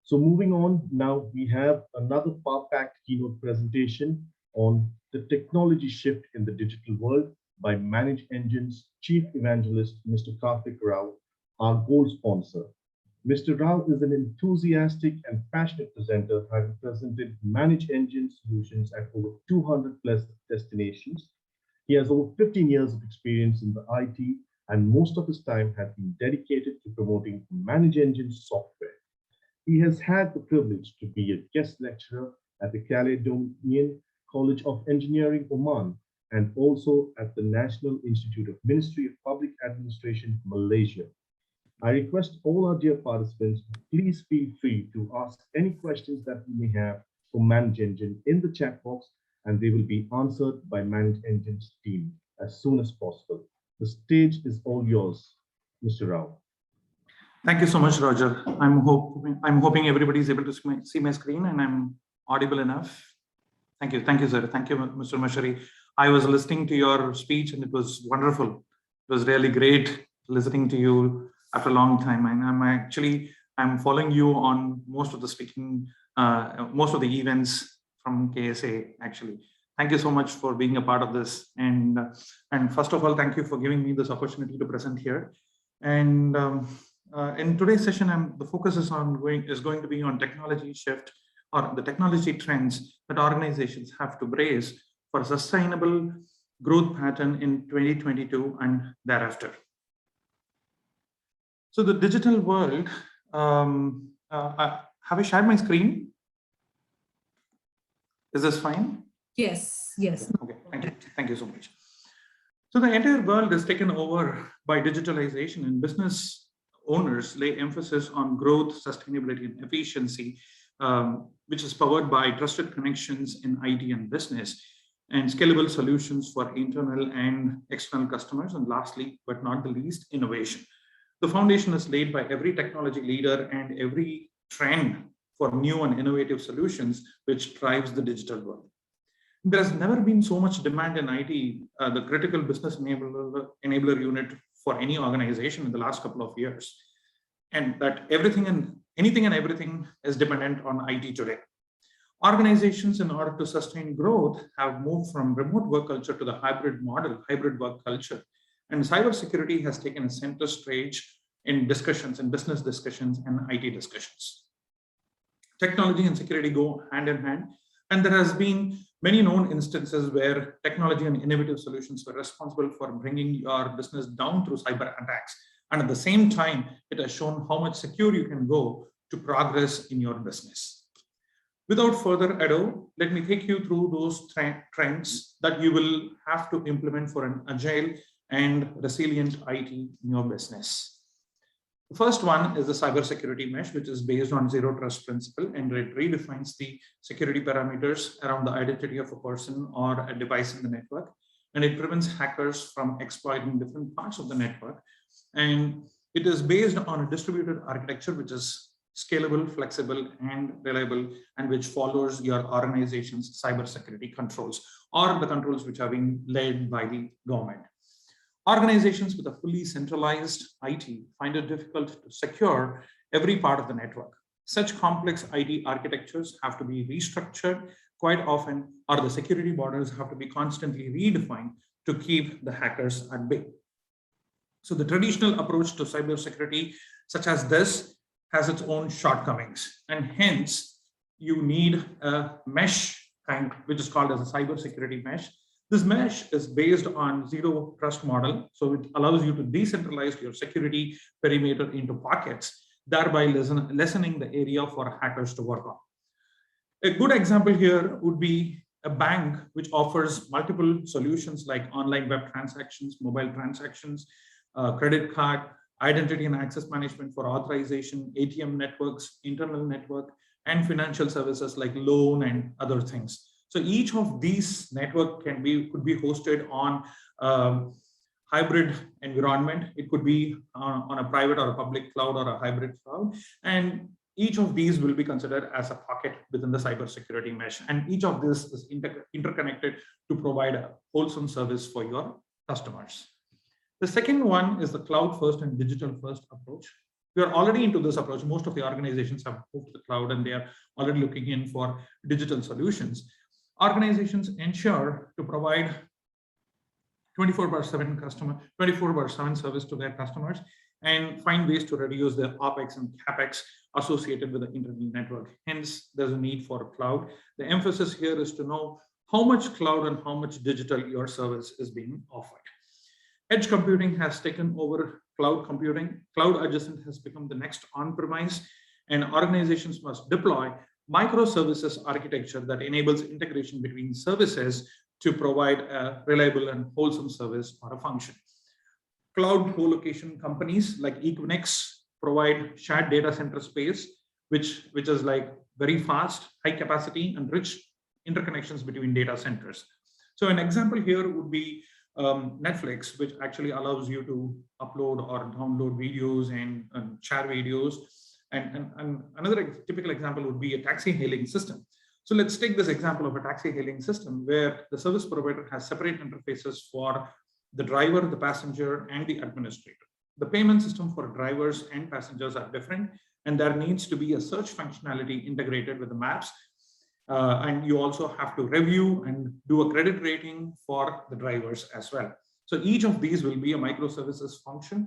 So moving on, now we have another power-packed keynote presentation on the technology shift in the digital world by ManageEngine's Chief Evangelist, Mr. Karthik Rao, our gold sponsor. Mr. Rao is an enthusiastic and passionate presenter, having presented ManageEngine solutions at over 200 plus destinations. He has over 15 years of experience in the IT, and most of his time has been dedicated to promoting ManageEngine software. He has had the privilege to be a guest lecturer at the Caledonian College of Engineering, Oman, and also at the National Institute of Ministry of Public Administration, Malaysia. I request all our dear participants to please feel free to ask any questions that you may have for ManageEngine in the chat box, and they will be answered by ManageEngine's team as soon as possible. The stage is all yours, Mr. Rao. Thank you so much, Roger. I'm hoping everybody is able to see my screen and I'm audible enough. Thank you, sir. Thank you, Mr. Mashari. I was listening to your speech and it was wonderful. It was really great listening to you after a long time. And I'm following you on most of the most of the events from KSA. Actually, thank you so much for being a part of this. And first of all, thank you for giving me this opportunity to present here. And in today's session, the focus is going to be on technology shift or the technology trends that organizations have to brace for a sustainable growth pattern in 2022 and thereafter. So the digital world, have I shared my screen? Is this fine? Yes, yes. Okay, thank you so much. So the entire world is taken over by digitalization, and business owners lay emphasis on growth, sustainability, and efficiency, which is powered by trusted connections in IT and business, and scalable solutions for internal and external customers, and lastly, but not the least, innovation. The foundation is laid by every technology leader and every trend for new and innovative solutions, which drives the digital world. There has never been so much demand in IT, the critical business enabler unit for any organization in the last couple of years, and that anything and everything is dependent on IT today. Organizations, in order to sustain growth, have moved from remote work culture to the hybrid model, hybrid work culture. And cybersecurity has taken a center stage in discussions, in business discussions and IT discussions. Technology and security go hand in hand. And there has been many known instances where technology and innovative solutions were responsible for bringing your business down through cyber attacks. And at the same time, it has shown how much secure you can go to progress in your business. Without further ado, let me take you through those trends that you will have to implement for an agile and resilient IT in your business. The first one is the cybersecurity mesh, which is based on zero trust principle, and it redefines the security parameters around the identity of a person or a device in the network. And it prevents hackers from exploiting different parts of the network. And it is based on a distributed architecture, which is scalable, flexible, and reliable, and which follows your organization's cybersecurity controls or the controls which are being led by the government. Organizations with a fully centralized IT find it difficult to secure every part of the network. Such complex IT architectures have to be restructured quite often, or the security borders have to be constantly redefined to keep the hackers at bay. So the traditional approach to cybersecurity, such as this, has its own shortcomings, and hence you need a mesh kind, which is called as a cybersecurity mesh. This mesh is based on zero trust model, so it allows you to decentralize your security perimeter into pockets, thereby lessening the area for hackers to work on. A good example here would be a bank which offers multiple solutions like online web transactions, mobile transactions, credit card, identity and access management for authorization, ATM networks, internal network, and financial services like loan and other things. So each of these network could be hosted on hybrid environment. It could be on a private or a public cloud or a hybrid cloud. And each of these will be considered as a pocket within the cybersecurity mesh. And each of this is interconnected to provide a wholesome service for your customers. The second one is the cloud first and digital first approach. We are already into this approach. Most of the organizations have moved to the cloud and they are already looking in for digital solutions. Organizations ensure to provide 24/7 service to their customers and find ways to reduce their OPEX and CAPEX associated with the internal network. Hence, there's a need for cloud. The emphasis here is to know how much cloud and how much digital your service is being offered. Edge computing has taken over cloud computing. Cloud adjacent has become the next on-premise, and organizations must deploy microservices architecture that enables integration between services to provide a reliable and wholesome service or a function. Cloud co-location companies like Equinix provide shared data center space, which is like very fast, high capacity, and rich interconnections between data centers. So an example here would be Netflix, which actually allows you to upload or download videos and share videos. And another typical example would be a taxi hailing system. So let's take this example of a taxi hailing system where the service provider has separate interfaces for the driver, the passenger, and the administrator. The payment system for drivers and passengers are different, and there needs to be a search functionality integrated with the maps. And you also have to review and do a credit rating for the drivers as well. So each of these will be a microservices function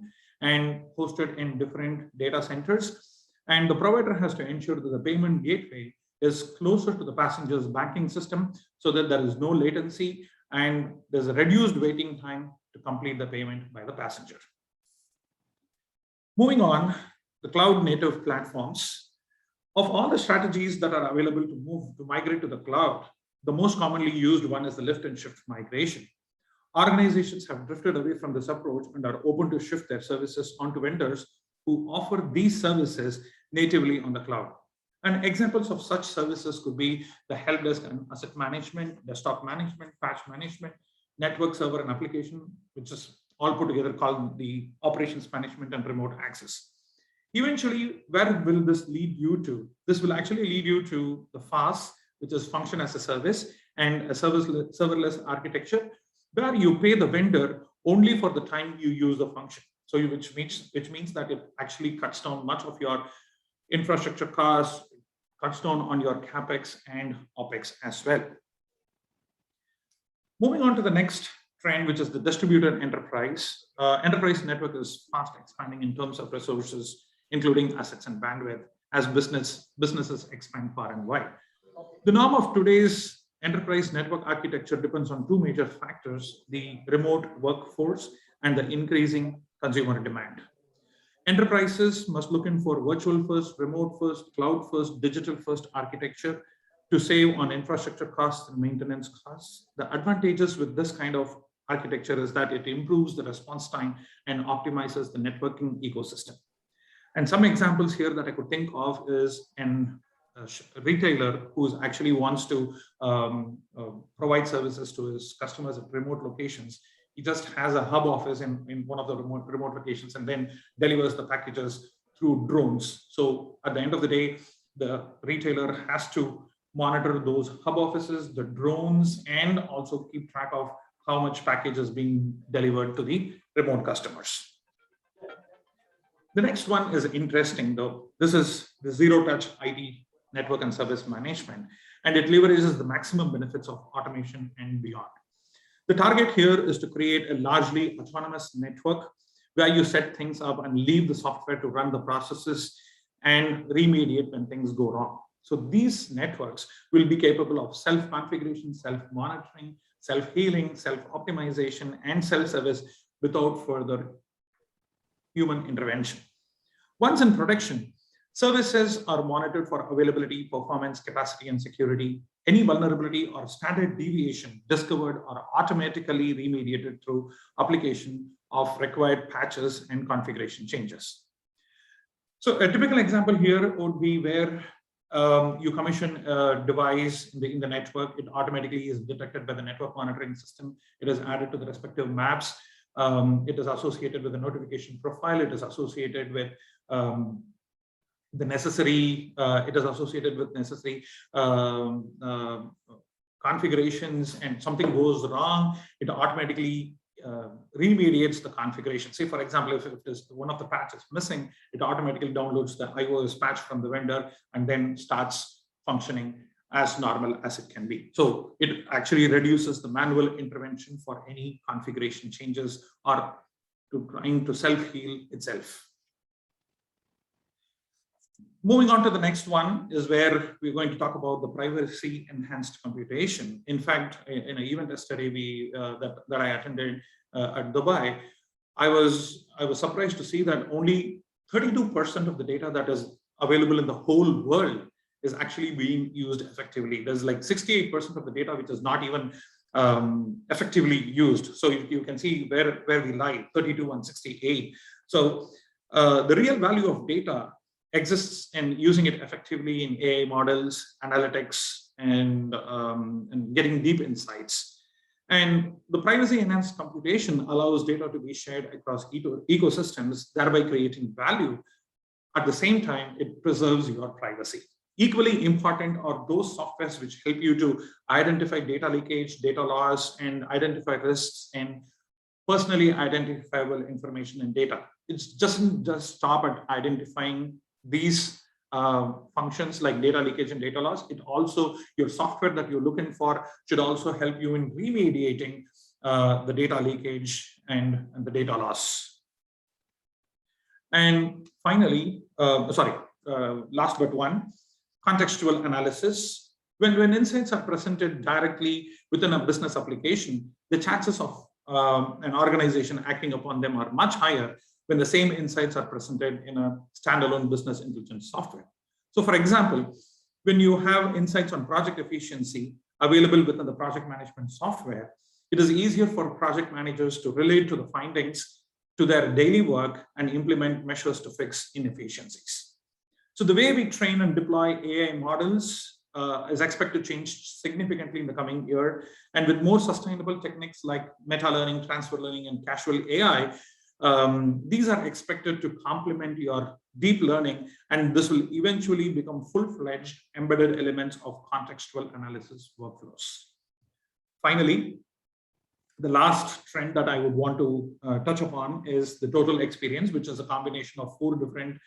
and hosted in different data centers. And the provider has to ensure that the payment gateway is closer to the passenger's banking system so that there is no latency and there's a reduced waiting time to complete the payment by the passenger. Moving on, the cloud native platforms. Of all the strategies that are available to migrate to the cloud, the most commonly used one is the lift and shift migration. Organizations have drifted away from this approach and are open to shift their services onto vendors who offer these services natively on the cloud. And examples of such services could be the help desk and asset management, desktop management, patch management, network server and application, which is all put together called the operations management and remote access. Eventually, where will this lead you to? This will actually lead you to the FaaS, which is function as a service, and a serverless architecture, where you pay the vendor only for the time you use the function. So which means that it actually cuts down much of your infrastructure costs, cuts down on your CapEx and OpEx as well. Moving on to the next trend, which is the distributed enterprise. Enterprise network is fast expanding in terms of resources, including assets and bandwidth, as businesses expand far and wide. The norm of today's enterprise network architecture depends on two major factors: the remote workforce and the increasing consumer demand. Enterprises must look in for virtual first, remote first, cloud first, digital first architecture to save on infrastructure costs and maintenance costs. The advantages with this kind of architecture is that it improves the response time and optimizes the networking ecosystem. And some examples here that I could think of is a retailer who actually wants to provide services to his customers at remote locations. He just has a hub office in one of the remote locations and then delivers the packages through drones. So at the end of the day, the retailer has to monitor those hub offices, the drones, and also keep track of how much package is being delivered to the remote customers. The next one is interesting though. This is the zero-touch IT network and service management, and it leverages the maximum benefits of automation and beyond. The target here is to create a largely autonomous network where you set things up and leave the software to run the processes and remediate when things go wrong. So these networks will be capable of self-configuration, self-monitoring, self-healing, self-optimization, and self-service without further human intervention. Once in production, services are monitored for availability, performance, capacity, and security. Any vulnerability or standard deviation discovered or automatically remediated through application of required patches and configuration changes. So a typical example here would be where you commission a device in the network. It automatically is detected by the network monitoring system. It is added to the respective maps. It is associated with the notification profile. It is associated with the necessary, configurations, and something goes wrong, it automatically remediates the configuration. Say, for example, if one of the patches missing, it automatically downloads the iOS patch from the vendor and then starts functioning as normal as it can be. So it actually reduces the manual intervention for any configuration changes or trying to self-heal itself. Moving on to the next one is where we're going to talk about the privacy enhanced computation. In fact, in an event yesterday that I attended at Dubai, I was surprised to see that only 32% of the data that is available in the whole world is actually being used effectively. There's like 68% of the data which is not even effectively used. So you can see where we lie, 32 and 68. So the real value of data exists in using it effectively in AI models, analytics, and getting deep insights. And the privacy enhanced computation allows data to be shared across ecosystems, thereby creating value. At the same time, it preserves your privacy. Equally important are those softwares which help you to identify data leakage, data loss, and identify risks and personally identifiable information and data. It doesn't just stop at identifying these functions like data leakage and data loss. It also, your software that you're looking for should also help you in remediating the data leakage and the data loss. And finally, last but one, contextual analysis. When insights are presented directly within a business application, the chances of an organization acting upon them are much higher when the same insights are presented in a standalone business intelligence software. So for example, when you have insights on project efficiency available within the project management software, it is easier for project managers to relate to the findings to their daily work and implement measures to fix inefficiencies. So the way we train and deploy AI models is expected to change significantly in the coming year. And with more sustainable techniques like meta-learning, transfer learning, and casual AI, these are expected to complement your deep learning, and this will eventually become full-fledged embedded elements of contextual analysis workflows. Finally, the last trend that I would want to touch upon is the total experience, which is a combination of 4 different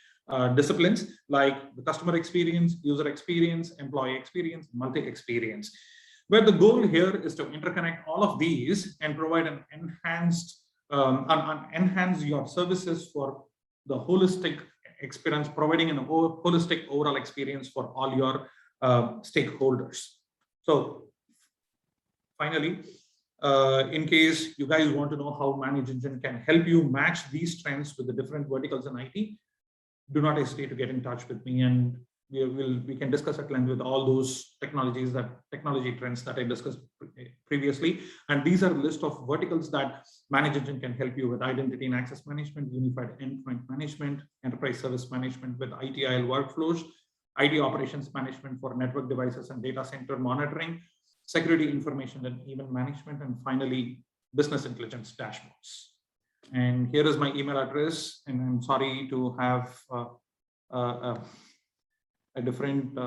disciplines like the customer experience, user experience, employee experience, multi-experience, where the goal here is to interconnect all of these and provide an enhanced enhance your services for the holistic experience, providing a holistic overall experience for all your stakeholders. So finally, in case you guys want to know how ManageEngine can help you match these trends with the different verticals in IT, do not hesitate to get in touch with me, and we can discuss at length with all those technology trends that I discussed previously. And these are a list of verticals that ManageEngine can help you with: identity and access management, unified endpoint management, enterprise service management with ITIL workflows, IT operations management for network devices and data center monitoring, security information and event management, and finally, business intelligence dashboards. And here is my email address, and I'm sorry to have a different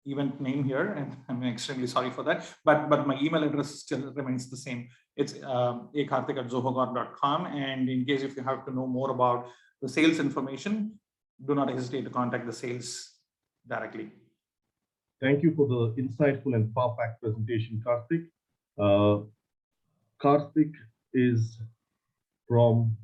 event name here, and I'm extremely sorry for that, but my email address still remains the same. It's akarthik@zohogor.com, and in case if you have to know more about the sales information, do not hesitate to contact the sales directly. Thank you for the insightful and far-packed presentation, Karthik. Karthik is from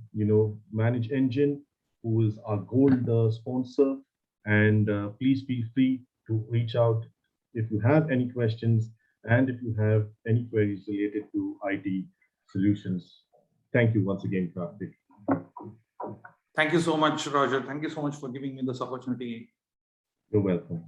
ManageEngine, who is our gold sponsor, and please feel free to reach out if you have any questions and if you have any queries related to IT solutions. Thank you once again, Karthik. Thank you so much, Roger. Thank you so much for giving me this opportunity. You're welcome.